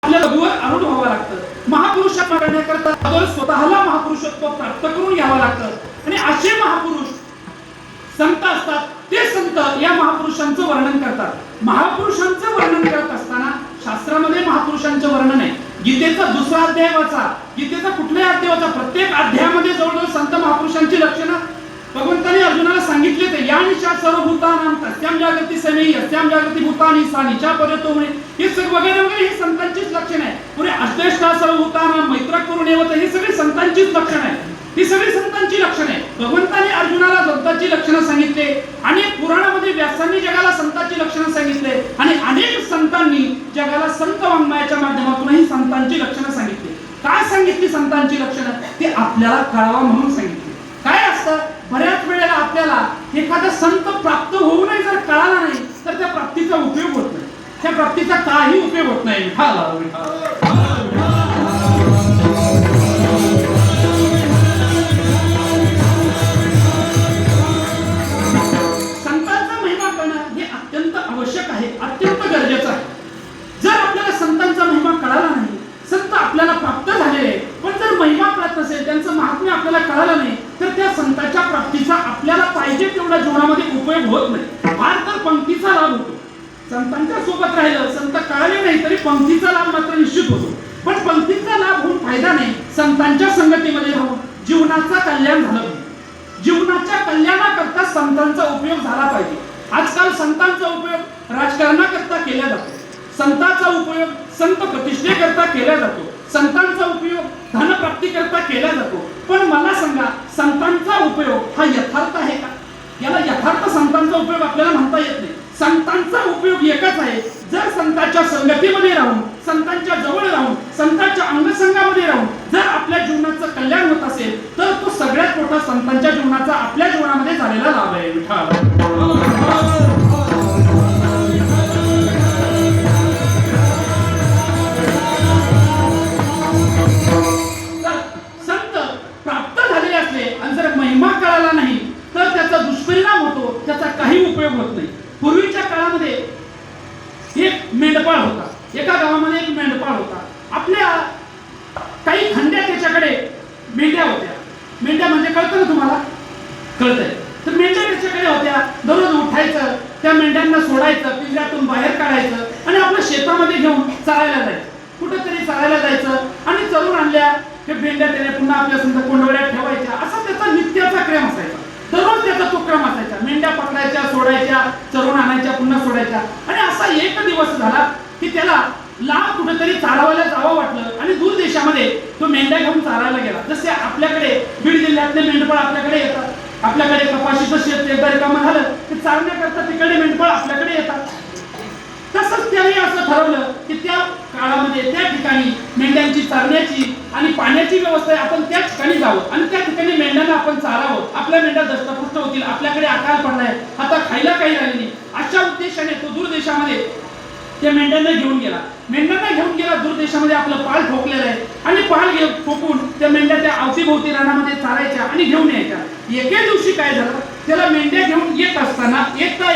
आपल्याला गुरुवर आरूढ व्हावं लागतं. महापुरुषांना करण्याकरता अगोदर स्वतःला महापुरुषत्व प्राप्त करून घ्यावं लागतं आणि असे महापुरुष संत असतात. ते संत या महापुरुषांचं वर्णन करतात. महापुरुषांचं वर्णन करत असताना शास्त्रामध्ये महापुरुषांचं वर्णन आहे. गीतेचा दुसरा अध्याय वाचा, गीतेचा कुठलाही अध्याय वाचा, प्रत्येक अध्यायामध्ये जवळजवळ संत महापुरुषांची लक्षणं भगवंताने अर्जुनाला सांगितले. ते या निशा सर्वभूतानां तस्यां जागृती समेयी अस्यां जागृती भूतानि सा निशा पर्यतो म्हणे. हे सगळे वगैरे वगैरे हे संतांचीच लक्षण आहे. पुढे अष्टेष्टा सर्वभूतानां मैत्र करून येवत हे सगळे संतांचीच लक्षण आहे. ही सगळी संतांची लक्षणे आहे. भगवंताने अर्जुनाला संतांची लक्षणं सांगितले. अनेक पुराणामध्ये व्यासांनी जगाला संतांची लक्षणं सांगितले आणि अनेक संतांनी जगाला संत वाङ्मयाच्या माध्यमातूनही संतांची लक्षणं सांगितली. काय सांगितली संतांची लक्षणं? ते आपल्याला कळावा म्हणून सांगितली. काय असतं, बऱ्याच वेळेला आपल्याला एखादा संत प्राप्त होऊ नये जर कळाला नाही तर त्या प्राप्तीचा उपयोग होत नाही. त्या प्राप्तीचा काही उपयोग होत नाही. संतांचा महिमा कळणं हे अत्यंत आवश्यक आहे, अत्यंत गरजेचं आहे. जर आपल्याला संतांचा महिमा कळाला नाही, संत आपल्याला प्राप्त झालेले पण जर महिमा कळत नसेल, त्यांचं महात्म्य आपल्याला कळालं नाही तर त्या संतांच्या प्राप्तीचा आपल्याला पाहिजे तेवढा जीवनामध्ये उपयोग होत नाही. फार तर पंक्तीचा लाभ होतो. संतांच्या सोबत राहिलं, संत कळले नाही तरी पंक्तीचा लाभ मात्र निश्चित होतो. पण पंक्तीचा लाभ होऊन फायदा नाही. संतांच्या संगतीमध्ये राहून जीवनाचा कल्याण झालं पाहिजे. जीवनाच्या कल्याणाकरता संतांचा उपयोग झाला पाहिजे. आजकाल संतांचा उपयोग राजकारणाकरता केला जातो. संतांचा उपयोग संत प्रतिष्ठेकरता केला जातो. संतांचा उपयोग धनप्राप्ती करता केला जातो. पण मला सांगा, संतांचा उपयोग हा यथार्थ आहे का? याला यथार्थ संतांचा उपयोग आपल्याला म्हणता येत नाही. संतांचा उपयोग एकच आहे, जर संतांच्या संगतीमध्ये राहून, संतांच्या जवळ राहून, संतांच्या अंगसंगामध्ये राहून जर आपल्या जीवनाचं कल्याण होत असेल तर तो सगळ्यात मोठा संतांच्या जीवनाचा आपल्या जीवनामध्ये झालेला लाभ आहे. संत प्राप्त झालेले असले आणि जर महिमा कळाला नाही तर त्याचा दुष्परिणाम होतो, त्याचा काही उपयोग होत नाही. पूर्वीच्या काळामध्ये एक मेंढपाळ होता. एका गावामध्ये एक मेंढपाळ होता. आपल्या काही खंड्या त्याच्याकडे मेंढ्या होत्या. मेंढ्या म्हणजे कळतं ना तुम्हाला? कळतंय. तर मेंढ्या त्याच्याकडे होत्या. दररोज उठायचं, त्या मेंढ्यांना सोडायचं, पिंजऱ्यातून बाहेर काढायचं आणि आपल्या शेतामध्ये घेऊन चरायला जायचं. कुठंतरी चरायला जायचं आणि चरून आणल्या ते मेंढ्या त्याने पुन्हा आपल्या समजा कोंडवड्यात ठेवायच्या. असा त्याचा नित्याचा क्रम असायचा. दररोज त्याचा तो क्रम असायचा. मेंढ्या पकडायच्या, सोडायच्या, चरून आणायच्या, पुन्हा सोडायच्या. आणि असा एक दिवस झाला की त्याला लांब कुठेतरी चारावायला जावं वाटलं आणि दूर देशामध्ये तो मेंढ्या घेऊन चारायला गेला. जसे आपल्याकडे बीड जिल्ह्यातले मेंढपाळ आपल्याकडे येतात. आपल्याकडे कपाशीचं शेत एकदा रिकामं झालं की चारण्याकरता तिकडे मेंढपाळ आपल्याकडे येतात. तसंच त्याने असं ठरवलं की त्या काळामध्ये त्या ठिकाणी मेंढ्यांची चारण्याची आणि पाण्याची व्यवस्था आपण त्या ठिकाणी जावं आणि त्या ठिकाणी मेंढ्यांना आपण चारावं. आपल्या मेंढ्या दष्टपुष्ट होतील, आपल्याकडे आकार पडलाय, आता खायला काही राहिले नाही. अशा उद्देशाने तो दूर देशामध्ये त्या मेंढ्यांना घेऊन गेला. दूर देशामध्ये आपलं पाल ठोकलेलं आहे आणि पाल ठोकून त्या मेंढ्या त्या अवतीभोवती रानामध्ये चारायच्या आणि घेऊन यायच्या. एके दिवशी काय झालं, त्याला मेंढ्या घेऊन येत असताना येता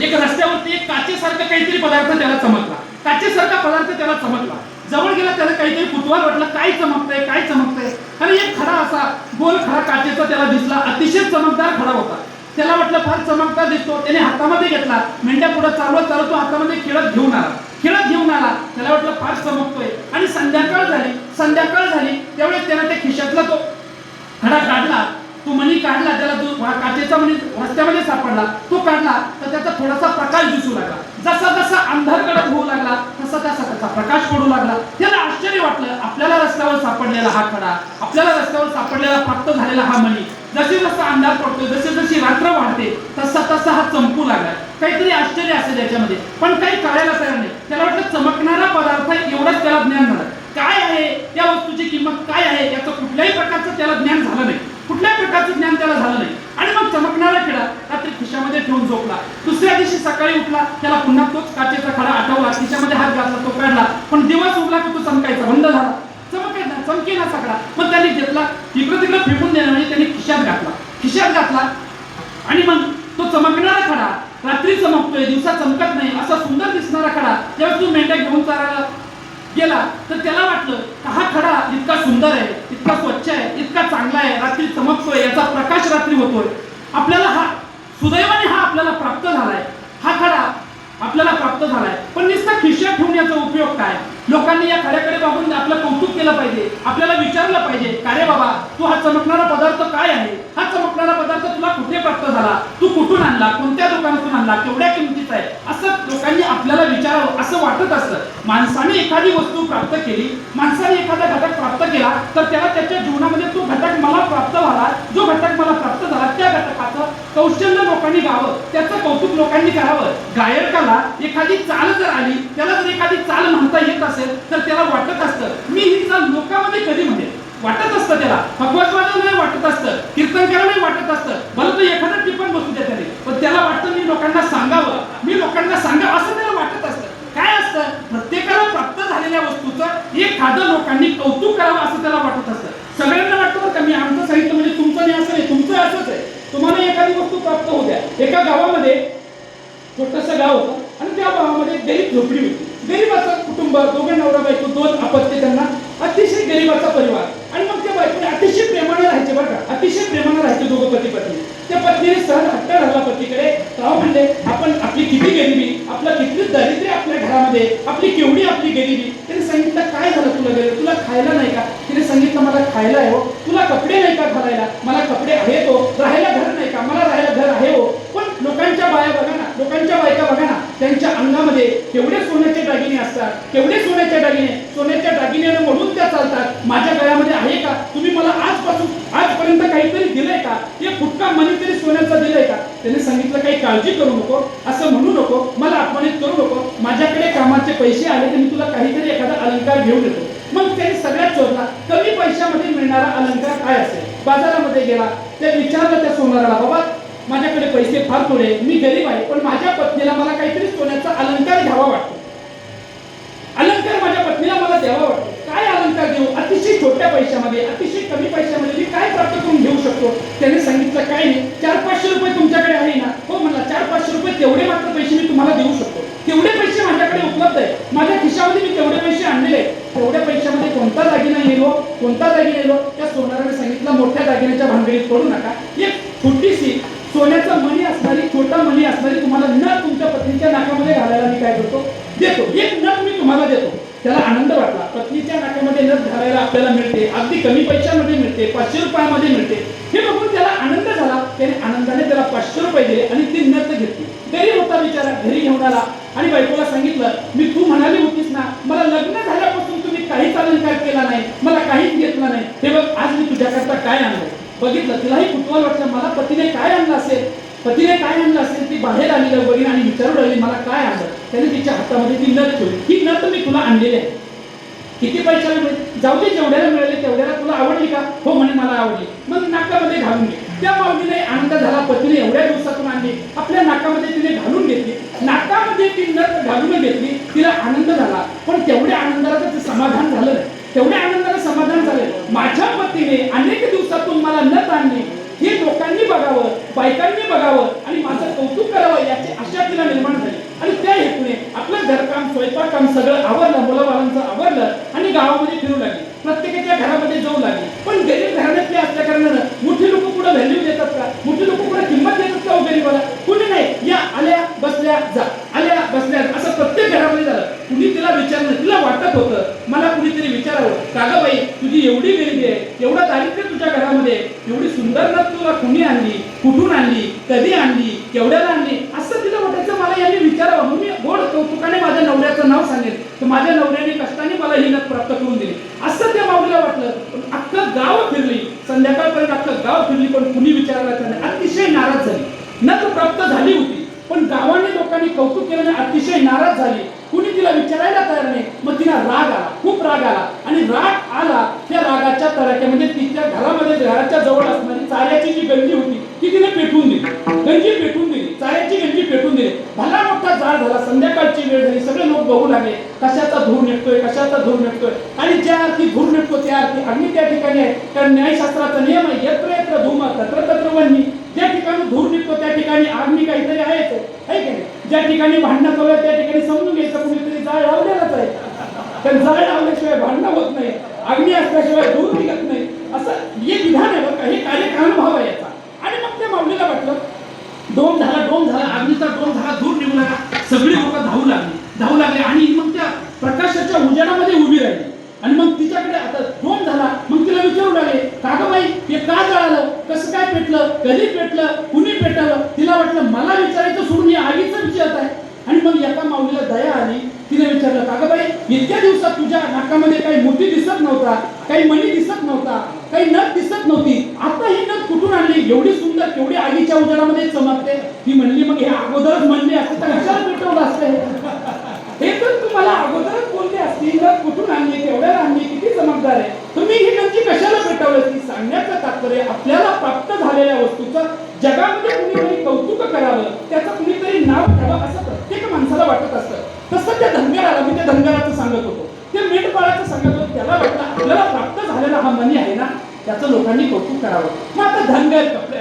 एक रस्त्यावरती एक काचेसारखा काहीतरी पदार्थ त्याला चमकला. काचेसारखा पदार्थ त्याला चमकला. जवळ गेला, त्याला काहीतरी कुतूहल वाटलं, काय चमकतंय. आणि एक खडा असा गोल खडा काचेचा त्याला दिसला. अतिशय चमकदार खडा होता. त्याला वाटलं फार चमकदार दिसतो. त्याने हातामध्ये घेतला. मेंढ्या पुढे चालवत तो हातामध्ये खेळत घेऊन आला. त्याला वाटलं फार चमकतोय आणि संध्याकाळ झाली. त्यावेळेस त्याने त्या खिशातला तो खडा काढला, तो मणी काढला. त्याला काचेचा मणी रस्त्यामध्ये सापडला. तो काढला तर त्याचा थोडासा प्रकाश दिसू लागला. जसा अंधार गडद होऊ लागला तसा त्याचा प्रकाश पडू लागला. त्याला आश्चर्य वाटलं, आपल्याला रस्त्यावर सापडलेला हा खडा, आपल्याला रस्त्यावर सापडलेला प्राप्त झालेला हा मणी, जसा अंधार पडतो, जशी रात्र वाढते तसा हा चमकू लागला. काहीतरी आश्चर्य असेल याच्यामध्ये, पण काही कळायला तयार नाही. त्याला वाटलं चमकणारा पदार्थ एवढंच त्याला ज्ञान झालं. काय आहे त्या वस्तूची किंमत काय आहे याचं कुठल्याही प्रकारचं त्याला ज्ञान झालं नाही. कुठल्याही प्रकारचं ज्ञान त्याला झालं नाही. आणि मग चमकणारा किडा रात्री खिशामध्ये ठेवून झोपला. दुसऱ्या दिवशी सकाळी उठला, त्याला पुन्हा तोच काचेचा खडा आठवला, खिशामध्ये हात घातला, तो काढला. पण दिवस उगला की तो चमकायचा बंद झाला. चमकेना सगळा. मग त्याने घेतला, इकडं तिकडं फेकून देण्यामध्ये त्याने खिशात घातला आणि मग तो चमकणारा खडा रात्री चमकतोय, दिवसा चमकत नाही, असा सुंदर दिसणारा खडा जेव्हा तू मेंढ्या घेऊन चारायला गेला तर त्याला वाटलं का हा खडा इतका सुंदर आहे, इतका स्वच्छ आहे, इतका चांगला आहे, रात्री चमकतोय, याचा प्रकाश रात्री होतोय, आपल्याला हा सुदैवाने हा आपल्याला प्राप्त झालाय, हा खडा आपल्याला प्राप्त झालाय. पण नुसता खिशात ठेवून याचा उपयोग काय? लोकांनी या खड्याकडे बघून आपलं कौतुक केलं पाहिजे, आपल्याला विचारलं पाहिजे, का रे बाबा तू हा चमकणारा पदार्थ काय आहे, हा चमकणारा पदार्थ तुला कुठे प्राप्त झाला, तू कुठून आणला, कोणत्या दुकानातून आणला, केवढ्या किमतीचा आहे, असं लोकांनी आपल्याला विचारावं असं वाटत असतं. माणसाने एखादी वस्तू प्राप्त केली, माणसाने एखादा घटक प्राप्त केला तर त्याला त्याच्या जीवनामध्ये तो घटक मला प्राप्त झाला, जो घटक मला प्राप्त झाला त्या घटकाचं कौशल्य लोकांनी गावं, त्याचं कौतुक लोकांनी करावं. गायकाला एखादी चाल जर आली, त्याला जर एखादी चाल म्हणता येत असेल तर त्याला वाटत असतं मी ही चाल लोकांमध्ये कधी म्हणेल, वाटत असतं त्याला, भगवतवादाला नाही वाटत असतं, कीर्तनकाराला वाटत असतं, भलं तर एखादं टिपण बसू द्या त्याने, पण त्याला वाटतं मी लोकांना सांगावं, मी लोकांना सांगावं असं त्याला वाटत असतं. काय असतं, प्रत्येकाला प्राप्त झालेल्या वस्तूचं एखादं लोकांनी कौतुक करावं असं त्याला वाटत असतं. सगळ्यांना वाटतं बरं का, मी आमचं सांगितलं म्हणजे तुमचं नाही असं नाही, तुमचं असंच आहे. तुम्हाला एखादी वस्तू प्राप्त होऊ द्या. एका गावामध्ये छोटंसं गाव होतं आणि त्या गावामध्ये गरीब झोपडी होती. गरीबाचं कुटुंब, दोघं नवरा बायको, 2 अपत्य, त्यांना अतिशय गरीबाचा परिवार. आणि मग त्या बायकोने अतिशय प्रेमाने राहायचे बरं का, अतिशय प्रेमाने राहायचे दोघं पती पत्नी. त्या पत्नीने सहज हट्ट धरला पतीकडे, राव म्हणले आपण आपली किती गरिबी, आपलं किती दारिद्र्य आपल्या घरामध्ये, आपली केवढी आपली गरिबी. त्याने सांगितलं काय झालं तुला गरीब, तुला खायला नाही का? तिने सांगितलं मला खायला आहे हो. तुला कपडे नाही का घालायला? मला कपडे आहेत हो. राहायला घर नाही का? मला राहायला घर आहे हो. पण लोकांच्या बाया बघा ना, लोकांच्या बायका बघा ना, त्यांच्या अंगामध्ये केवढे सोन्याचे दागिने असतात, केवढे सोन्याचे दागिने, सोन्याच्या दागिन्याने म्हणून त्या चालतात. माझ्या गळ्यामध्ये आहे का? तुम्ही मला आजपर्यंत काहीतरी दिलंय का? एक फुटका मनी तरी सोन्याचा दिलंय का? त्याने सांगितलं काही काळजी करू नको, असं म्हणू नको, मला अपमानित करू नको, माझ्याकडे कामाचे पैसे आले तर मी तुला काहीतरी एखादा अलंकार घेऊन येतो. मग त्याने सगळ्यात शोधला कमी पैशामध्ये मिळणारा अलंकार काय असेल. बाजारामध्ये गेला, त्या विचारलं त्या सोनाराला, बाबा माझ्याकडे पैसे फार थोडे, मी गरीब आहे, पण माझ्या पत्नीला मला काहीतरी सोन्याचा अलंकार घ्यावा वाटतो, अलंकार माझ्या पत्नीला मला द्यावा वाटतो. काय अलंकार देऊ? अतिशय छोट्या पैशामध्ये, अतिशय कमी पैशामध्ये मी काय प्राप्त करून घेऊ शकतो? त्याने सांगितलं काय नाही, 400-500 रुपये तुमच्याकडे आहे ना? हो म्हणला, 400-500 रुपये तेवढे मात्र पैसे मी तुम्हाला देऊ शकतो, तेवढे पैसे माझ्याकडे उपलब्ध आहे, माझ्या खिशामध्ये मी तेवढे पैसे आणलेले. तेवढ्या पैशामध्ये कोणता दागिना येईल, कोणता दागिना येईल? त्या सोनाराने सांगितलं मोठ्या दागिन्याच्या भानगडीत पडू नका, एक छोटीशी सोन्याचा मणी असणारी, छोटा मणी असणारी तुम्हाला नथ तुमच्या पत्नीच्या नाकामध्ये घालायला मी काय करतो, देतो, एक नथ मी तुम्हाला देतो. त्याला आनंद वाटला, पत्नीच्या नाकामध्ये नथ घालायला आपल्याला मिळते, अगदी कमी पैशामध्ये मिळते, 500 रुपयामध्ये मिळते. हे बघून त्याला आनंद झाला. त्याने आनंदाने त्याला 500 रुपये दिले आणि ती नथ घेतली. गरीब होता बिचारा, घरी घेऊन आला आणि बायकोला सांगितलं, मी तू म्हणाली होतीस ना मला लग्न झाल्यापासून तुम्ही काहीच अलंकार केला नाही, मला काहीच घेतलं नाही, हे बघ आज मी तुझ्याकरता काय आणलं. बघितलं, तिलाही कुतूहल वाटलं, मला पतीने काय आणलं असेल, पतीने काय आणलं असेल. ती बाहेर आली बघीन आणि विचारू लागली मला काय आणलं. त्याने तिच्या हातामध्ये ती नथ ठेवली, ही नथ मी तुला आणलेली आहे, किती पैशाला मिळेल? जाऊ दे, जेवढ्याला मिळाले तेवढ्याला. तुला आवडली का? हो म्हणे मला आवडली. मग नाकामध्ये घालून घे. त्या माऊलीने आनंद झाला, पतीने एवढ्या दिवसातून आणली, आपल्या नाकामध्ये तिने घालून घेतली, नाकामध्ये ती नथ घालून घेतली, तिला आनंद झाला. पण तेवढ्या आनंदाला ते समाधान झालं नाही, तेवढ्या आनंदाला समाधान झालं. माझ्या पतीने अनेक दिवसातून मला नथ आणली, हे लोकांनी बघावं, बायकांनी बघावं आणि माझं कौतुक करावं याची आशा तिला निर्माण झाली. आणि त्या हेतूने आपलं घरकाम, स्वयंपाक काम सगळं आवरलं, मुलाबाळांचं आवरलं आणि गावामध्ये फिरू लागली, प्रत्येकाच्या घरामध्ये जाऊ लागली. पण गरीब घराण्यातले असल्या कारणानं मोठी लोक पुढे व्हॅल्यू देतात का? मोठी लोक पुढे किंमत देतात का हो गरीबाला? कुणी नाही. या आल्या बसल्या जा, आल्या बसल्या, असं प्रत्येक घरामध्ये झालं. कुणी तिला विचारलं, तिला वाटत होतं मला कुणीतरी विचारावं, का गं बाई तुझी एवढी गरिबी आहे, एवढा दारिद्र्य तुझ्या घरामध्ये, एवढी सुंदर नथ तुला कुणी आणली, कुठून आणली, कधी आणली, केवढ्याला आणली, असं तिला वाटायचं मला यांनी विचारावं. मी गोड कौतुकाने माझ्या नवऱ्याचं नाव सांगेन तर माझ्या नवऱ्याने कष्टाने मला ही नथ प्राप्त करून दिली, असं त्या माऊलीला वाटलं. अख्खं गाव फिरली, संध्याकाळपर्यंत अख्खं गाव फिरली, पण कुणी विचारायला त्यांना अतिशय नाराज झाली. नथ प्राप्त झाली होती पण गावाने लोकांनी कौतुक केल्याने अतिशय नाराज झाली, कुणी तिला विचारायला तयार नाही. मग तिला राग आला, खूप राग आला आणि राग आला त्या रागाच्या तडाख्यामध्ये तिच्या घरामध्ये, घराच्या जवळ असणारी चाऱ्याची जी गंजी होती ती तिने पेटवून दिली, गंजी पेटवून दिली, चाऱ्याची गंजी पेटवून दिली. भला मोठा जाळ झाला, संध्याकाळची वेळ झाली, सगळे लोक बघू लागले कशाचा धूर निघतोय, कशाचा धूर निघतोय. आणि ज्या अर्थी धूर निघतो त्या अर्थी अग्नी त्या ठिकाणी आहे, कारण न्यायशास्त्राचा नियम आहे, यत्र यत्र धूम तत्र तत्र वह्नी. ज्या ठिकाणी धूर निघतो त्या ठिकाणी अग्नी काहीतरी आहेच आहे की नाही? ज्या ठिकाणी भांडणं चालू आहे त्या ठिकाणी समजून घ्यायचं कुणीतरी जाळ लावलेलाच आहे. पण जाळ लावल्याशिवाय भांडणं होत नाही, अग्नी असल्याशिवाय दूर निघत नाही, असं हे विधान आहे बरं का, हे कार्यकारणभाव आहे याचा. आणि मग त्या माऊलीला वाटलं डोम झाला, अग्नीचा डोम झाला, दूर निघू लागला, सगळी लोक धावू लागले आणि मग त्या प्रकाशाच्या उजेडामध्ये उभी राहिली. आणि मग तिच्याकडे आता डोम झाला, मग तिला विचारू लागले, का गं बाई हे का जळालं, कसं काय पेटलं, कधी पेटलं, कुणी पेटवलं? तिला वाटलं मला विचारायचं सोडून या आगीचं विचारत आहे. आणि मग एका माऊलीला दया आली, तिने विचारलं, का गं बाई इतक्या दिवसात तुझ्या नाकामध्ये काही मोती दिसत नव्हता, काही मणी दिसत नव्हता, काही नथ दिसत नव्हती, आता ही नथ कुठून आणली, एवढी सुंदर, केवढी आगीच्या उजेडामध्ये चमकते? ती म्हणली, मग हे अगोदरच म्हणली असते तर कशाला पेटवलं असते? हे तर तुम्हाला अगोदरच बोलले असतील, नथ कुठून आणली, केवढ्या आणली, किती चमकदार आहे, तुम्ही ही नथी कशाला पेटवलं? ती सांगण्याचं तात्पर्य आपल्याला प्राप्त झालेल्या वस्तूचं जगामध्ये कुणीतरी कौतुक करावं, त्याचं कुणीतरी नाव घ्यावं असं प्रत्येक माणसाला वाटत असतं. तसं त्या धनगराला, मी त्या धनगराचं सांगत होतो, ते मेंढपाळाचं सांगत होतो, त्याला वाटलं आपल्याला प्राप्त झालेला हा मणी आहे ना, त्याचं लोकांनी कौतुक करावं. मग आता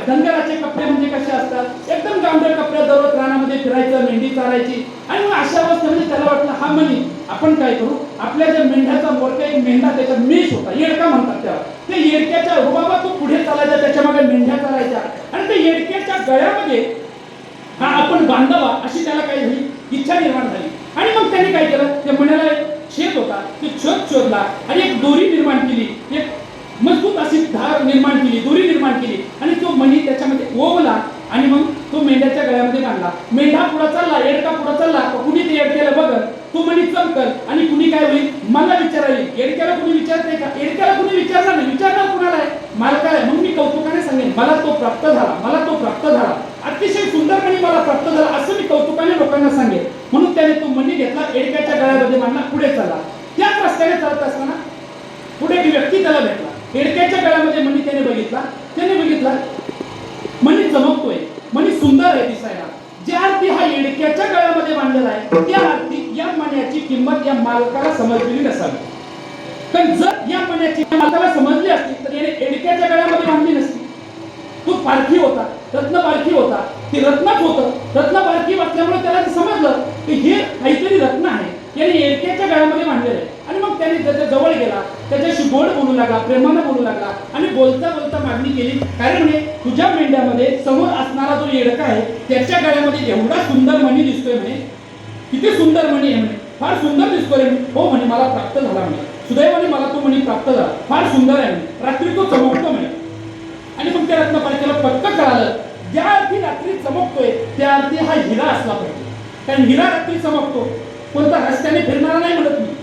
धनगराचे कपडे म्हणजे कसे असतात, एकदम गावंढळ कपडे, दररोज रानामध्ये फिरायचं, मेंढी चारायची. आणि मग अशा अवस्थेमध्ये त्याला वाटलं हा मणी आपण काय करू, आपल्या ज्या मेंढ्याचा मोरका एक मेंढा त्याच्यात मेष होता, येडका म्हणतात त्याला, त्या येडक्याच्या रुबाबा तो पुढे चालायचा, त्याच्या मागे मेंढ्या चालायच्या आणि त्या येडक्याच्या गळ्यामध्ये हा आपण बांधावा अशी त्याला काही झाली, इच्छा निर्माण झाली. आणि मग त्याने काय केलं, त्या मण्याला एक छेद होता, ते छेद शोधला आणि एक दोरी निर्माण केली, एक मजबूत अशी धार निर्माण केली, दोरी निर्माण केली आणि तो मणी त्याच्यामध्ये ओवला आणि मग तो मेंढ्याच्या गळ्यामध्ये बांधला. मेंढा पुढे चालला, येडका पुढे चालला, कुणी ते येडक्याला बघत तो मणी चमकल आणि कुणी काय होईल, मला विचारायला, येडक्याला कुणी विचारते का, येडक्याला कुणी विचारणार नाही, विचारणार कुणाला आहे, मला काय, मग मी कौतुकाने सांगेन मला तो प्राप्त झाला, मला तो प्राप्त झाला, अतिशय सुंदर मणी मला प्राप्त झाला, असं मी कौतुकाने लोकांना सांगेन. म्हणून त्याने तो मणी घेतला, येडक्याच्या गळ्यामध्ये बांधला, पुढे चालला. त्याच रस्त्याने चालत असताना पुढे एक व्यक्ती त्याला भेटला, येडक्याच्या गळ्यामध्ये मणी त्याने बघितला मणी चमकतोय, मणी सुंदर आहे दिसायला, ज्या अर्थी हा येडक्याच्या गळ्यामध्ये बांधलेला आहे त्या अर्थी या मण्याची किंमत या मालकाला समजलेली नसावी. पण जर या मण्याची मालकाला समजली असती तर याने येडक्याच्या गळ्यामध्ये बांधली नसती. तो पारखी होता, रत्न पारखी होता, ते रत्नच होतं, रत्न पारखी असल्यामुळे त्याला समजलं की हे काहीतरी रत्न आहे, याने येडक्याच्या गळ्यामध्ये बांधलेलं आहे. आणि मग त्याने त्याच्या जवळ गेला, त्याच्याशी गोड बोलू लागला, प्रेमानं बोलू लागला आणि बोलता बोलता मागणी केली, कारण म्हणे तुझ्या मेंढ्यामध्ये समोर असणारा जो येडका आहे त्याच्या गळ्यामध्ये एवढा सुंदर मणी दिसतोय, म्हणे किती सुंदर मणी आहे, म्हणे फार सुंदर दिसतोय. हो म्हणे मला प्राप्त झाला, म्हणे सुदैवाने मला तो मणी प्राप्त झाला, फार सुंदर आहे म्हणे, रात्री तो चमकतो म्हणे. आणि मग त्या रत्नपारखीला पक्क कळालं, ज्या अर्थी रात्री चमकतोय त्या अर्थी हा हिरा असला पाहिजे, कारण हिरा रात्री चमकतो, कोणता रस्त्याने फिरणारा नाही म्हणत मी,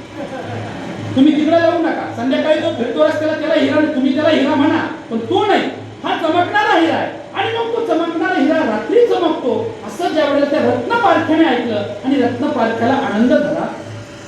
तुम्ही तिकडे जाऊ नका, संध्याकाळी जो फिरतो रस्त्याला त्याला हिरा, तुम्ही त्याला हिरा म्हणा, पण तो नाही, हा चमकणारा हिरा आहे. आणि मग तो चमकणारा हिरा रात्री चमकतो असं ज्या वेळेला त्या रत्नपारख्याने ऐकलं आणि रत्नपारख्याला आनंद झाला,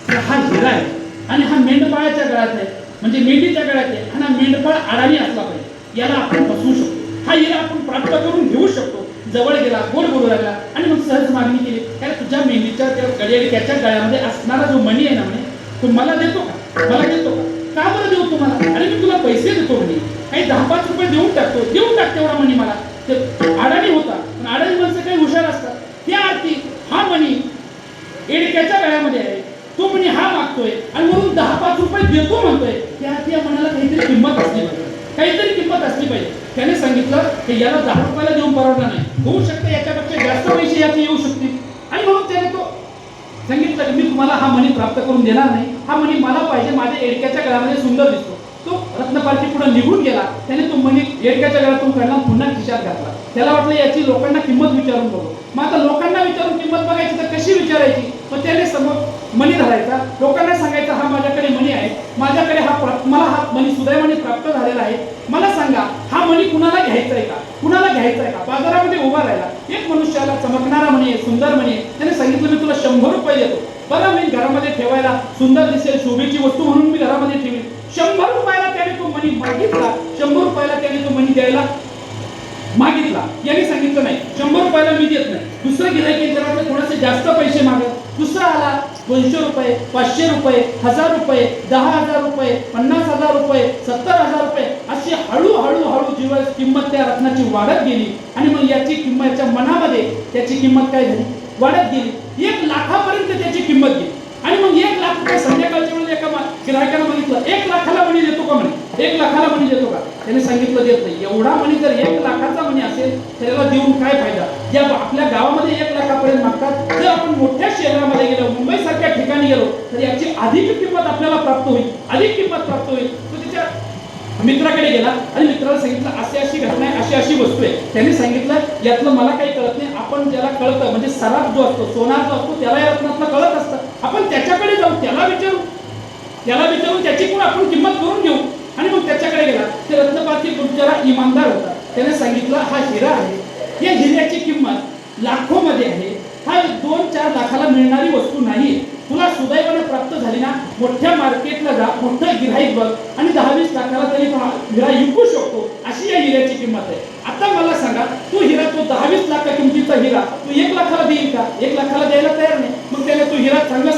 तर हा हिरा आहे आणि हा मेंढपाळाच्या गळ्यात आहे, म्हणजे मेंढीच्या गळ्यात आहे आणि हा मेंढपाळ अडाणी असला पाहिजे, याला आपण फसवू शकतो, हा हिरा आपण प्राप्त करून घेऊ शकतो. जवळ गेला, गोड बोलू लागला आणि मग सहज मागणी केली, कारण तुझ्या मेंढीच्या त्या गळ्याच्या गळ्यामध्ये असणारा जो मणी आहे ना, म्हणे तू मला देतो का, मला देतो का, का बरं देऊ तुम्हाला, अरे मी तुला पैसे देतो, म्हणे काही 10-5 रुपये देऊन टाक तेवढा मणी मला. ते अडाणी होता, पण अडाणी माणसं काही हुशार असतात, त्या अर्थी हा मणी येडक्याच्या गळ्यामध्ये आहे, तो म्हणे हा मागतोय आणि म्हणून 10-5 रुपये देतो म्हणतोय, त्या अर्थी या मनाला काहीतरी किंमत असली पाहिजे, काहीतरी किंमत असली पाहिजे. त्याने सांगितलं की याला 10 रुपयाला देऊन परवडणार नाही, होऊ शकते याच्यापेक्षा जास्त पैसे याचे येऊ शकतील. आणि म्हणून त्याने तो सांगितलं की मी तुम्हाला हा मणी प्राप्त करून देणार नाही, हा मणी मला पाहिजे, माझ्या येडक्याच्या गळ्यामध्ये सुंदर दिसतो. तो रत्नपारखी पुढे निघून गेला, त्याने तो मणी येडक्याच्या गळ्यातून काढला, पुन्हा खिशात घातला. त्याला वाटलं याची लोकांना किंमत विचारून बघू. मग आता लोकांना विचारून किंमत बघायची तर कशी विचारायची, मग त्याने समोर मणी धरायचा, लोकांना सांगायचं हा माझ्याकडे मणी आहे, माझ्याकडे मला हा मणी सुदैवाने प्राप्त झालेला आहे, मला सांगा हा मणी कुणाला घ्यायचा आहे का, कुणाला घ्यायचा आहे का. बाजारामध्ये उभा राहिला एक मनुष्याला चमकणारा मणी आहे, सुंदर मणी आहे, त्याने सांगितलं मी तुला 100 रुपये देतो, बरं मी घरामध्ये ठेवायला सुंदर दिसेल, शोभेची वस्तू म्हणून मी घरामध्ये ठेवी. 100 रुपयाला त्याने तो मणी मागितला, 100 रुपयाला त्याने तो मणी द्यायला मागितला. याने सांगितलं नाही 100 रुपयाला मी देत नाही. दुसरं गिऱ्हाईक जरा थोडेसे जास्त पैसे मागत, दुसरा आला 200 रुपये, 500 रुपये, 1000 रुपये, 10,000 रुपये, 50,000 रुपये, 70,000 रुपये, अशी हळूहळू जीवन किंमत त्या रत्नाची वाढत गेली. आणि मग याची किंमत, याच्या मनामध्ये त्याची किंमत काय झाली, वाढत गेली. 1 लाखापर्यंत त्याची किंमत गेली. आणि मग 1 लाख आज काय संध्याकाळच्या वेळेला एका गिरायकाला बघितलं 1 लाखाला मणी देतो का म्हणे, 1 लाखाला मणी देतो का? त्याने सांगितलं देत नाही. एवढा मणी जर 1 लाखाचा मणी असेल तर याला देऊन काय फायदा? ज्या आपल्या गावामध्ये 1 लाखापर्यंत मागतात, जर आपण मोठ्या शहरामध्ये गेलो, मुंबई सारख्या ठिकाणी गेलो तर याची अधिक किंमत आपल्याला प्राप्त होईल, अधिक किंमत प्राप्त होईल. तो त्याच्या मित्राकडे गेला आणि मित्राला सांगितलं अशी अशी घटना आहे, अशी अशी वस्तू आहे. त्याने सांगितलं यातलं मला काही कळत नाही. आपण ज्याला कळतं म्हणजे सराफ जो असतो, सोनार जो असतो, त्याला या रत्नातलं कळत असतं. आपण त्याच्याकडे जाऊ, त्याला विचारून त्याची पण आपण किंमत करून घेऊ. आणि मग त्याच्याकडे गेला. ते रत्नपारखी जरा इमानदार होता. त्याने सांगितलं हा हिरा आहे, या हिऱ्याची किंमत लाखोमध्ये आहे, हा 2-4 लाखाला मिळणारी वस्तू नाही. तुला सुदैवाने प्राप्त झाली ना, मोठ्या मार्केटला जा, मोठं गिऱ्हाईक बघ आणि 10-20 लाखाला तरी हिरा विकू शकतो, अशी या हिऱ्याची किंमत आहे. आता मला सांगा, तू हिरा, तो 10-20 लाख किमतीचा हिरा तू 1 लाखाला देईल का? 1 लाखाला द्यायला तयार नाही. मग त्याने तो हिरा चांगला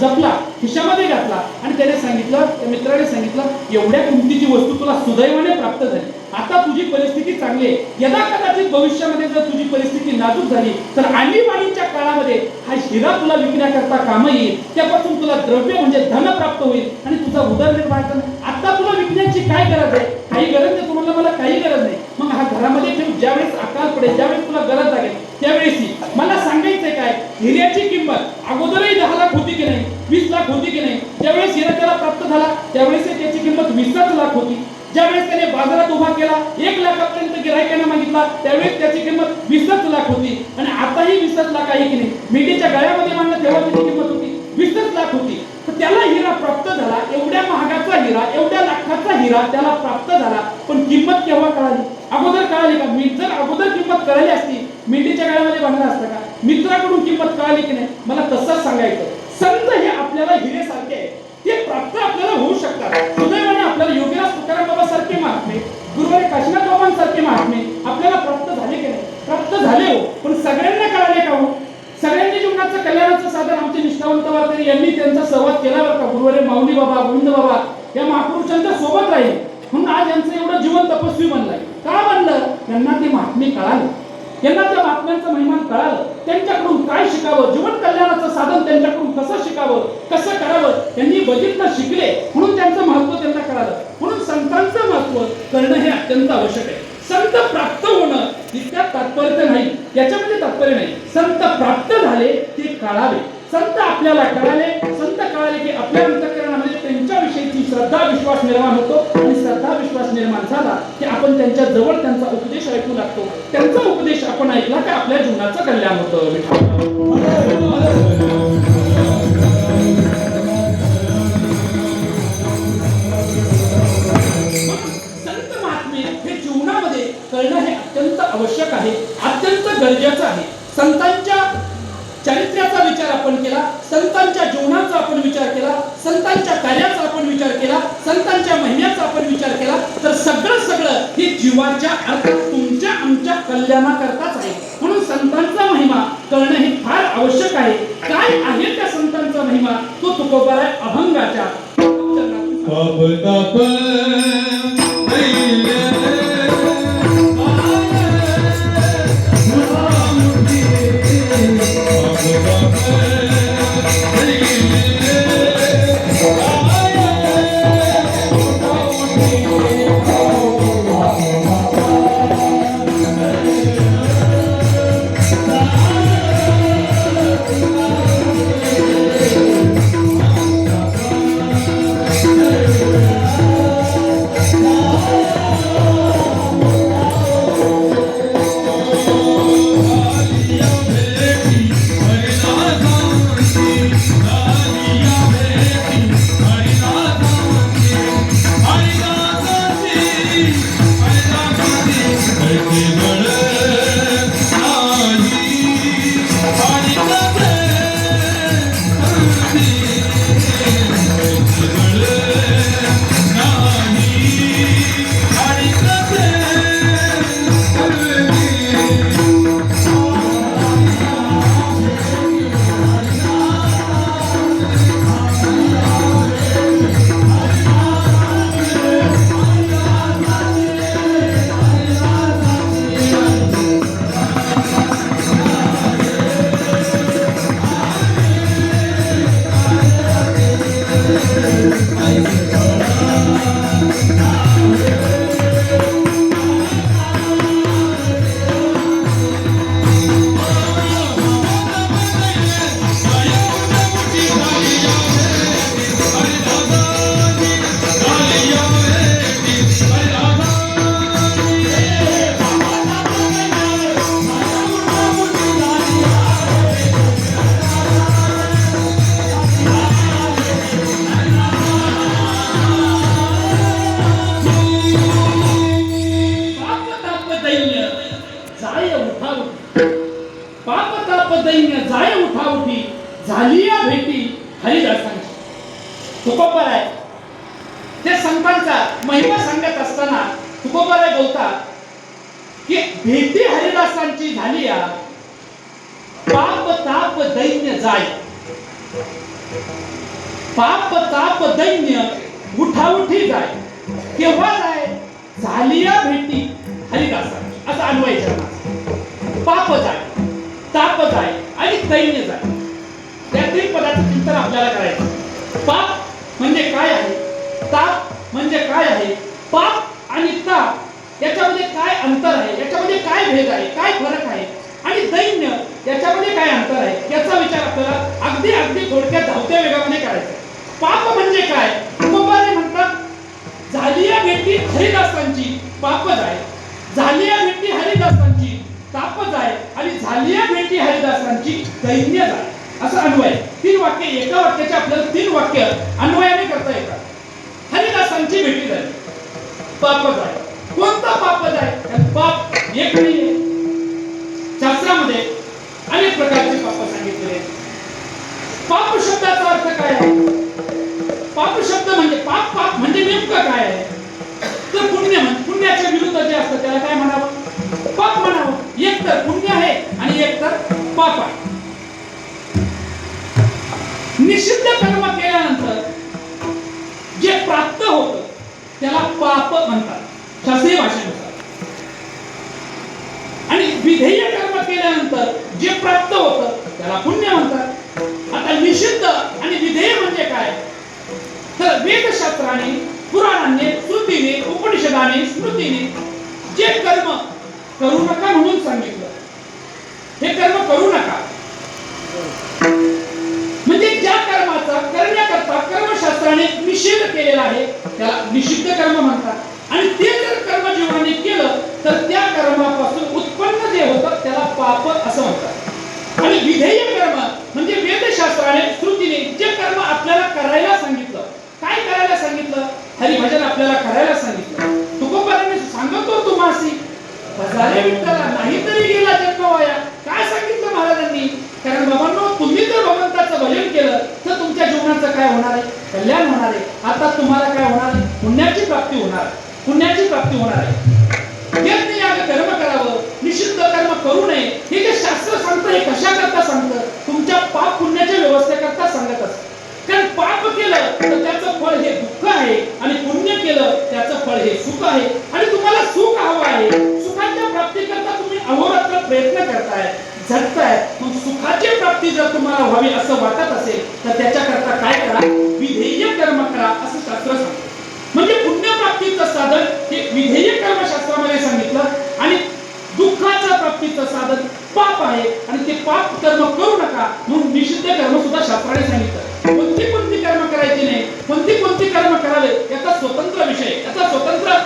जपला, खिशामध्ये घातला आणि त्याने सांगितलं, त्या मित्राने सांगितलं एवढ्या किमतीची वस्तू तुला सुदैवाने प्राप्त झाली, आता तुझी परिस्थिती चांगली आहे. यदा कदाचित भविष्यामध्ये जर तुझी परिस्थिती नाजूक झाली तर आणीबाणीच्या काळामध्ये हा हिरा तुला विकण्याकरता काम येईल, त्यापासून तुला द्रव्य म्हणजे धन प्राप्त होईल आणि तुझा उदरनिर्वाह करणे. आता तुला विकण्याची काय गरज आहे? काही गरज नाही. तुम्हाला मला काही गरज नाही. मग हा घरामध्ये ठेव, ज्यावेळेस अकाल पडेल, ज्यावेळेस तुला गरज लागेल त्यावेळेस मला सांगायचंय काय, हिऱ्याची किंमत अगोदरही 10 लाख होती की नाही, 20 लाख होती की नाही. ज्यावेळेस हिरा त्याला प्राप्त झाला त्यावेळेस त्याची किंमत 20 लाख होती. ज्यावेळेस त्याने बाजारात उभा केला, 1 लाखापर्यंत गिरायकांना मागितला, त्यावेळेस त्याची किंमत 20 लाख होती. आणि आताही 20 लाख आहे की नाही. मेंढीच्या गळ्यामध्ये मांडणं तेव्हा त्याची किंमत होती 20 लाख होती. तर त्याला हिरा प्राप्त झाला, एवढ्या महागाचा हिरा, एवढ्या लाखाचा हिरा त्याला प्राप्त झाला. पण किंमत केव्हा कळाली? अगोदर कळाली का? मी जर अगोदर किंमत कळाली असती, मेंढीच्या गळ्यामध्ये बांधला असता का? मित्राकडून किंमत कळाली की नाही? मला तसंच सांगायचं. संत हे आपल्याला हिरेसारखे आहे, ते प्राप्त आपल्याला होऊ शकतात. सुदैवाने आपल्याला योगीराज तुकाराम बाबा सारखे महात्मे, गुरुवारी काशीनाथ बाबांसारखे महात्मे आपल्याला प्राप्त झाले की नाही? प्राप्त झाले हो. पण सगळ्यांना कळाले का हो? सगळ्यांनी जीवनाचं कल्याणाचं साधन आमचे निष्ठावंत वारकरी यांनी त्यांचा संवाद केला बरं का. गुरुवारी माऊली बाबा, गोविंद बाबा या महापुरुषांच्या सोबत राहील म्हणून आज यांचं एवढं जीवन तपस्वी बनलंय. का बनलं? त्यांना ते महात्मे कळाले, यांना त्या महात्म्यांचं महिमान कळालं. त्यांच्याकडून काय शिकावं, जीवन कल्याणाचं साधन त्यांच्याकडून कसं शिकावं, कसं करावं त्यांनी बघितलं, शिकले, म्हणून त्यांचं महत्व त्यांना कळालं. म्हणून संतांचं महत्व करणं हे अत्यंत आवश्यक आहे. संत प्राप्त होणं इतक्यात तात्पर्य नाही, याच्यामध्ये तात्पर्य नाही. संत प्राप्त झाले ते कळावे, संत आपल्याला कळाले, संत कळाले की आपल्या अंतःकरणामध्ये त्यांच्याविषयीची श्रद्धा विश्वास निर्माण होतो. आणि श्रद्धा विश्वास निर्माण झाला की आपण त्यांच्या जवळ त्यांचा उपदेश ऐकू लागतो. त्यांचा उपदेश आपण ऐकला की आपल्या जीवनाचं कल्याण होतं. संत महात्मे हे जीवनामध्ये कळणं हे अत्यंत आवश्यक आहे, अत्यंत गरजेचं आहे. संतांच्या चरित्राचा विचार आपण केला, संतांच्या जीवनाचा आपण विचार केला, संतांच्या कार्याचा आपण विचार केला, संतांच्या महिन्याचा आपण विचार केला, तर सगळं हे जीवाच्या अर्थात तुमच्या आमच्या कल्याणाकरताच आहे. म्हणून संतांचा महिमा कळणं हे फार आवश्यक आहे. काय आहे त्या संतांचा महिमा? तो तुकोबार आहे अभंगाच्या दैन्य जाय उठाउठी झाली या भेटी हरिदासांची. तुकोबराय ते संतांचा महिमा सांगत असताना तुकोबराय बोलतात की भेटी हरिदासांची झाली या पाप ताप दैन्य जाय. पाप ताप दैन्य उठाउठी जाय. केव्हा जाय? झाली या भेटी हरिदासांची. असं अन्वयाचं. पाप जाय, ताप जाय आणि दैन्य जाय. या तीन पदाचं चिंतन आपल्याला करायचं. पाप म्हणजे काय आहे, ताप म्हणजे काय आहे, पाप आणि ताप याच्यामध्ये काय अंतर आहे, याच्यामध्ये काय भेद आहे, काय फरक आहे आणि दैन्य याच्यामध्ये काय अंतर आहे याचा विचार आपल्याला अगदी अगदी थोडक्यात धावत्या वेगामध्ये करायचा. पाप म्हणजे काय? तुकोबारे म्हणतात झाली या भेटी हरिदासांची पाप जाय, झाली या भेटी हरिदासांची ताप जाय आणि झाली या भेटी हरिदासांची दैन्य जाय. असं अन्वय. तीन वाक्य, एका वाक्याचे आपल्याला तीन वाक्य अन्वयाने करता येतात. हरिदासांची भेटी झाली, पाप जाय. कोणता पाप जाय? पाप एक नाहीये. शास्त्रामध्ये अनेक प्रकारचे पाप सांगितलेले आहेत. पाप शब्दाचा अर्थ काय आहे? पाप शब्द म्हणजे पाप, पाप म्हणजे नेमकं काय आहे? तर पुण्य, पुण्याच्या विरुद्ध जे असतं त्याला काय म्हणावं? पाप म्हणावं. एक तर पुण्य आहे आणि एक तर पाप आहे. निषिद्ध कर्म केल्यानंतर जे प्राप्त होतं त्याला पाप म्हणतात शास्त्रीय भाषेनुसार. आणि विधेय कर्म केल्यानंतर जे प्राप्त होतं त्याला पुण्य म्हणतात. आता निषिद्ध आणि विधेय म्हणजे काय? तर वेदशास्त्राने, पुराणांनी, श्रुतीने, उपनिषदाने, स्मृतीने जे कर्म करू नका म्हणून सांगितलं, हे कर्म करू नका. म्हणजे ज्या कर्माचा करण्याकरता कर्मशास्त्राने निषेध केलेला आहे त्याला निषिद्ध कर्म म्हणतात. आणि ते जर कर्म जीवनाने केलं तर त्या कर्मापासून उत्पन्न जे होतं त्याला पाप असं म्हणतात. आणि विधेय कर्म म्हणजे वेदशास्त्राने, श्रुतीने जे कर्म आपल्याला करायला सांगितलं. काय करायला सांगितलं? हरिभजन आपल्याला करायला सांगितलं. तुकोबाराने सांगतो तुम्हासी हजारे विठ्ठला नाही तरी गेला जन्म वाया. काय सांगितलं महाराजांनी? कारण बाबांनो, तुम्ही जर भगवंताचं भजन केलं तर तुमच्या जीवनाचं काय होणार आहे? कल्याण होणार आहे. आता तुम्हाला काय होणार आहे? पुण्याची प्राप्ती होणार आहे. पुण्याची प्राप्ती होणार आहे. यज्ञ याग कर्म करावं, निषिद्ध कर्म करू नये. हे जे शास्त्र सांगतं हे कशा करता सांगतं? तुमच्या पाप पुण्याच्या व्यवस्थेकरता सांगत असतं. कारण पाप केलं तर त्याचं फळ हे दुःख आहे आणि पुण्य केलं त्याचं फळ हे सुख आहे. आणि तुम्हाला सुख हवं आहे, सुखाच्या प्राप्तीकरता तुम्ही अहोरात्र प्रयत्न करताय, झटताय. मग सुखाची प्राप्ती जर तुम्हाला व्हावी असं वाटत असेल तर त्याच्याकरता काय करा? विधेय कर्म करा असं शास्त्र सांगतं. म्हणजे पुण्य प्राप्तीचं साधन हे विधेय कर्म शास्त्रामध्ये सांगितलं आणि दुःखाच्या प्राप्तीचं साधन पाप आहे आणि ते पाप कर्म करू नका म्हणून निषिद्ध कर्म सुद्धा शास्त्राने सांगितलं. कोणती कोणती कर्म करायची नाही, कोणती कर्म करावे याचा स्वतंत्र विषय, याचा स्वतंत्र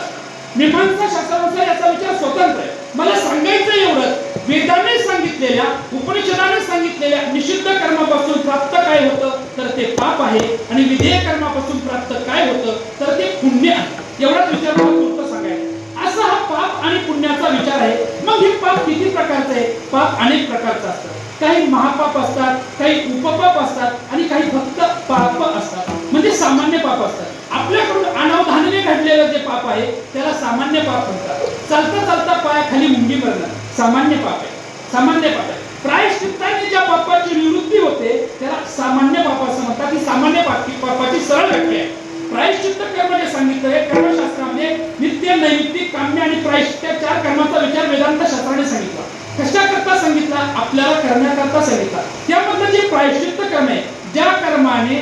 मीमांसा शास्त्रानुसार याचा विचार स्वतंत्र आहे. मला सांगायचं एवढं, वेदाने सांगितलेल्या, उपनिषदाने सांगितलेल्या निषिद्ध कर्मापासून प्राप्त काय होतं तर ते पाप आहे आणि विधेय कर्मापासून प्राप्त काय होतं तर ते पुण्य आहे. एवढाच विचार मला पूर्ण सांगायचा. असा हा पाप आणि पुण्याचा विचार आहे. मग हे पाप किती प्रकारचे आहे? पाप अनेक प्रकारचे असतात. काही महापाप असतात, काही उपपाप असतात आणि काही फक्त पाप असतात, म्हणजे सामान्य पाप असतात. आपल्याकडून अनावधानाने घडलेलं जे पाप आहे त्याला सामान्य पाप म्हणतात. चालता चालता पायाखाली मुंगी पडणं सामान्य पाप आहे. सामान्य पाप आहे. प्रायश्चित्ताने ज्या पापाची निवृत्ती होते त्याला सामान्य पाप असं म्हणतात. ही सामान्य पापाची सरळ व्याख्या आहे. प्रायश्चित्त कर्म जे सांगितलं आहे कर्मशास्त्रामध्ये नित्य, नैमित्तिक, काम्य आणि प्रायश्चित्त या चार कर्माचा विचार वेदांत शास्त्राने सांगितला. कशा करता सांगितला? आपल्याला करण्याकरता सांगितला. त्यामधलं जे प्रायश्चित्त कर्म आहे, ज्या कर्माने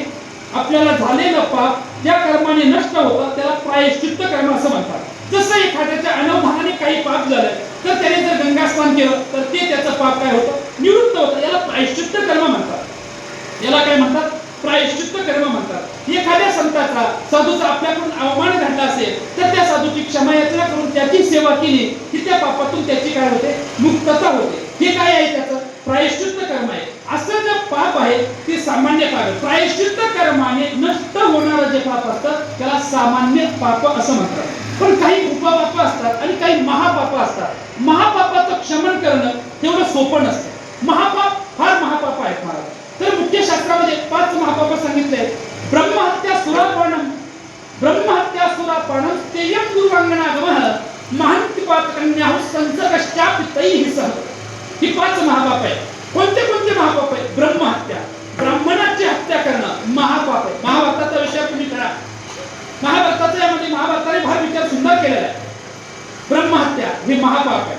आपल्याला झालेलं पाप ज्या कर्माने नष्ट होतं त्याला प्रायश्चित्त कर्म असं म्हणतात. जसं एखाद्याच्या अनवधानाने काही पाप झालं तर त्याने जर गंगा स्नान केलं तर ते त्याचं पाप काय होतं, निवृत्त होतं. याला प्रायश्चित्त कर्म म्हणतात. याला काय म्हणतात, प्रायश्चित्त कर्म म्हणतात. एखाद्या संताचा साधूचा आपल्याकडून अवमान घडला असेल तर त्या साधूची क्षमा याचना करून त्याची सेवा केली की त्या पापातून त्याची काय होते, मुक्तता होते. हे काय आहे, त्याचं प्रायश्चित्त कर्म आहे. असं जे पाप आहे ते सामान्य पाप आहे. प्रायश्चित्त कर्माने नष्ट होणारं जे पाप असतं त्याला सामान्य पाप असं म्हणतात. पण काही उपपाप असतात आणि काही महापाप असतात. महापापाचं क्षमन करणं तेवढं सोपं नसतं. महापाप फार महापाप आहेत महाराज. तर मुख्य शास्त्रामध्ये 5 महापाप सांगितले. ब्रह्महत्या सुरापानम, ब्रह्महत्या सुरापानम, तेयम दुर्वांगनागमः, महांतिपात कन्याहु संसर्गश्चापि तैहि सह. ही 5 महापाप आहे. कोणते कोणते महापाप आहे? ब्रह्महत्या, ब्राह्मणाची हत्या करणं महापाप आहे. महाभारताचा विषय तुम्ही करा. महाभारताचा यामध्ये महाभारताने फार विचार सुंदर केलेला आहे. ब्रह्महत्या हे महापाप आहे.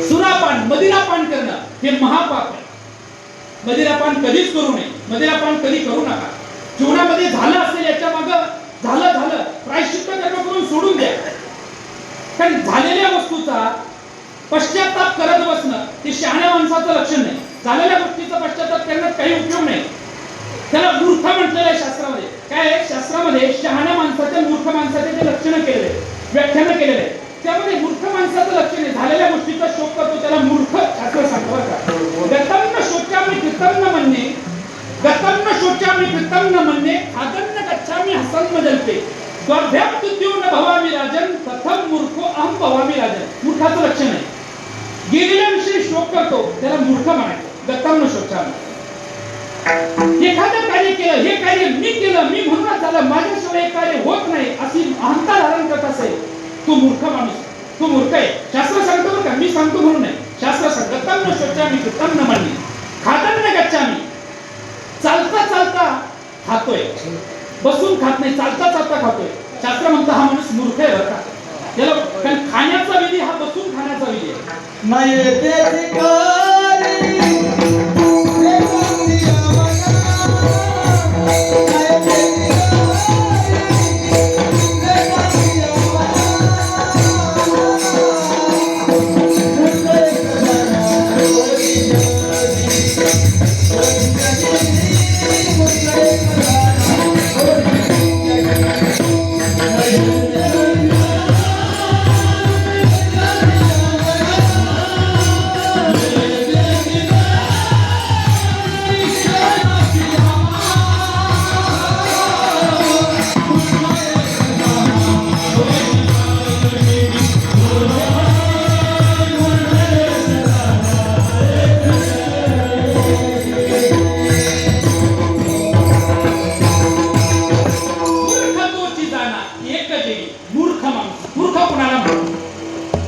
सुरापान, मदिरापान करणं हे महापाप आहे. मदिरापान कधीच करू नये. मदिरापान कधी करू नका. जीवनामध्ये झालं असेल याच्या मागं झालं प्रायश्चित्त कर्म करून सोडून द्या. कारण झालेल्या वस्तूचा पश्चाताप करत बसणं हे शहाण्या माणसाचं लक्षण नाही. झालेल्या गोष्टीचा पश्चाताप करण्यात काही उपयोग नाही. त्याला मूर्ख म्हटलेलं आहे शास्त्रामध्ये. काय आहे शास्त्रामध्ये शहाण्या माणसाच्या मूर्ख माणसाचे जे लक्षण केलेले, व्याख्यान केलेले आहे त्यामध्ये मूर्ख माणसाचं लक्षण आहे झालेल्या गोष्टीचा शोक करतो त्याला मूर्ख शास्त्र सांगतो का. गतन्न शोचामि कृतं न मन्ये, गतन्न शोचामि कृतं न मन्ये, खादन्न गच्छामि हसन्न जल्पे, द्वाभ्यां तुद्यो न भवामि राजन, प्रथम मूर्खो अहम भवामि राजन. मूर्खाचं लक्षण आहे. गेलेल्या विषयी शोक करतो त्याला मूर्ख म्हणायचं. गतन्न शोचामि. एखादं कार्य केलं, हे कार्य मी केलं, मी म्हणूनच झालं, माझ्याशिवाय हे कार्य होत नाही अशी अहंता धारण करत असेल तो मूर्ख माणूस, तो मूर्ख आहे. शास्त्र सांगतो बरं का, मी सांगतो म्हणून नाही. शास्त्र सांगतं गतन्न शोचामि कृतं न मन्ये, खादन्न गच्छामि. चालता चालता खातोय, बसून खात नाही, चालता चालता खातोय. शास्त्र म्हणतं हा माणूस मूर्ख आहे बरं का. त्याला कारण खाण्याचा विधी हा बसून खाण्याचा विधी आहे. नाही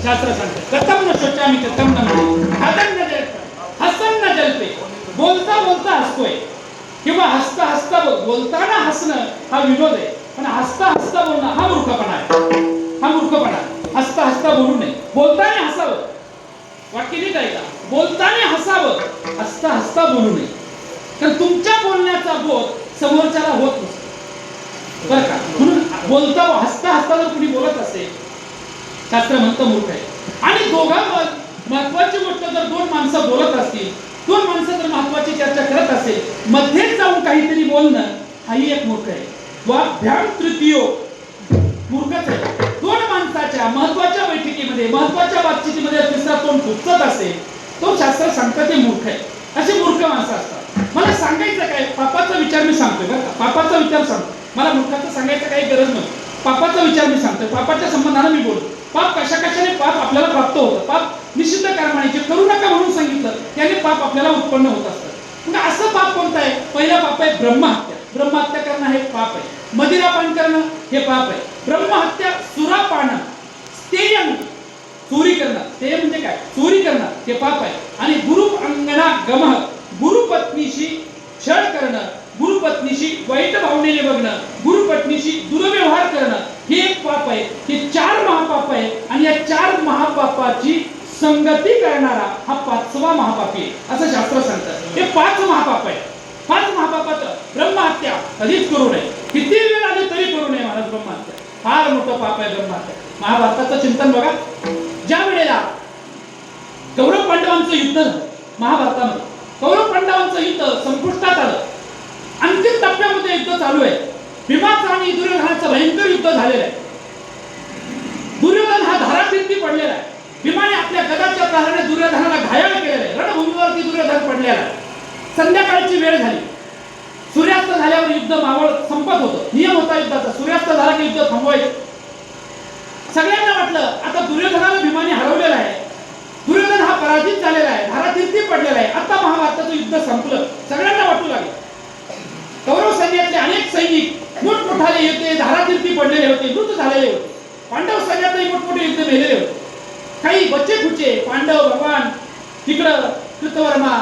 शास्त्र सांगतं गतन्न शोचामि कृतं न मन्ये, खादन्न जल्पे, हसन्न जल्पे. बोलता बोलता हसतोय किंवा हसता हसता बोलताना हसणं हा विनोद आहे. पण हसता हसता बोलणं हा मूर्खपणा आहे. हा मूर्खपणा. हसता हसता बोलू नये. बोलताना हसावं. वाक्य नीट ऐका. बोलताना हसावं, हसता हसता बोलू नये. कारण तुमच्या बोलण्याचा बोध समोरच्याला होत नसतो बरं का. म्हणून बोलता हसता हसता जर कुणी बोलत असेल शास्त्र म्हणतं मूर्ख आहे. आणि दोघांवर महत्वाची गोष्ट जर 2 माणसं बोलत असतील, 2 माणसं जर महत्वाची चर्चा करत असेल, मध्येच जाऊन काहीतरी बोलणं हाही एक मूर्ख आहे. द्वाभ्याम तृतीयो मूर्खच आहे. 2 माणसाच्या महत्वाच्या बैठकीमध्ये महत्वाच्या बातचीतीमध्ये तिसरा तोंड खुपसत असेल तो शास्त्र सांगतं ते मूर्ख आहे. असे मूर्ख माणसं असतात. मला सांगायचं काय, पापाचा विचार मी सांगतोय बरं का. पापाचा विचार सांगतो. मला मूर्खाचं सांगायचं काही गरज नव्हती. पापाचा विचार मी सांगतोय. पापाच्या संबंधाने मी बोलतो. पाप कशा कशाने पाप आपल्याला प्राप्त होतं. पाप निषिद्ध कर्माने जे करू नका म्हणून सांगितलं त्याने पाप आपल्याला उत्पन्न होत असतं. म्हणजे असं पाप कोणतं आहे? पहिलं पाप आहे ब्रह्महत्या. ब्रह्महत्या करणं हे पाप आहे. मदिरापान करणं हे पाप आहे. ब्रह्महत्या, सुरापान, स्तेयम चोरी करणं, स्तेय म्हणजे काय? चोरी करणं हे पाप आहे. आणि गुरु अंगना गमः, गुरुपत्नीशी छळ करणं, गुरुपत्नीशी वाईट भावनेने बघणं, गुरुपत्नीशी दुर्व्यवहार करणं हे एक पाप आहे. हे 4 महापाप आहे. आणि या 4 महापापाची संगती करणारा हा 5वा महापापी आहे असं शास्त्र सांगतं. हे 5 महापाप आहे. फार महापापाचं ब्रह्महत्या कधीच करू नये, किती वेळ आली तरी करू नये महाराज. ब्रह्महत्या फार मोठं पाप आहे ब्रह्महत्या. महाभारताचं चिंतन बघा. ज्या वेळेला कौरव पांडवांचं युद्ध झालं महाभारतामध्ये, कौरव पांडवांचं युद्ध संपुष्टात आलं, अंतिम टप्प्यामध्ये युद्ध चालू आहे. भीमाचं आणि दुर्योधनाचं भयंकर युद्ध झालेलं आहे. दुर्योधन हा धारातीर्थी पडलेला आहे. भीमाने आपल्या गदाच्या प्रहाराने दुर्योधनाला घायल केलेलं आहे. रणभूमीवरती दुर्योधन पडलेला आहे. संध्याकाळची वेळ झाली. सूर्यास्त झाल्यावर युद्ध मावळ संपत होतं. नियम होता युद्धाचा, सूर्यास्त झाला की युद्ध थांबवायचं. सगळ्यांना वाटलं आता दुर्योधनाला भीमाने हरवलेला आहे, दुर्योधन हा पराजित झालेला आहे, धारातीर्थी पडलेला आहे, आता महाभारताचं युद्ध संपलं. सगळ्यांना वाटू लागलं. कौरव सैन्यातले अनेक सैनिक मोठमोठाले होते, धारातीर्थी पडलेले होते, मृत झालेले होते. पांडव सैन्यातही मोठमोठे युद्ध मेलेले होते. काही बच्चे खुचे पांडव भगवान, तिकडं कृतवर्मा,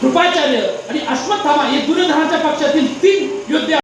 कृपाचार्य आणि अश्वत्थामा हे दुर्योधनाच्या पक्षातील 3 योद्धे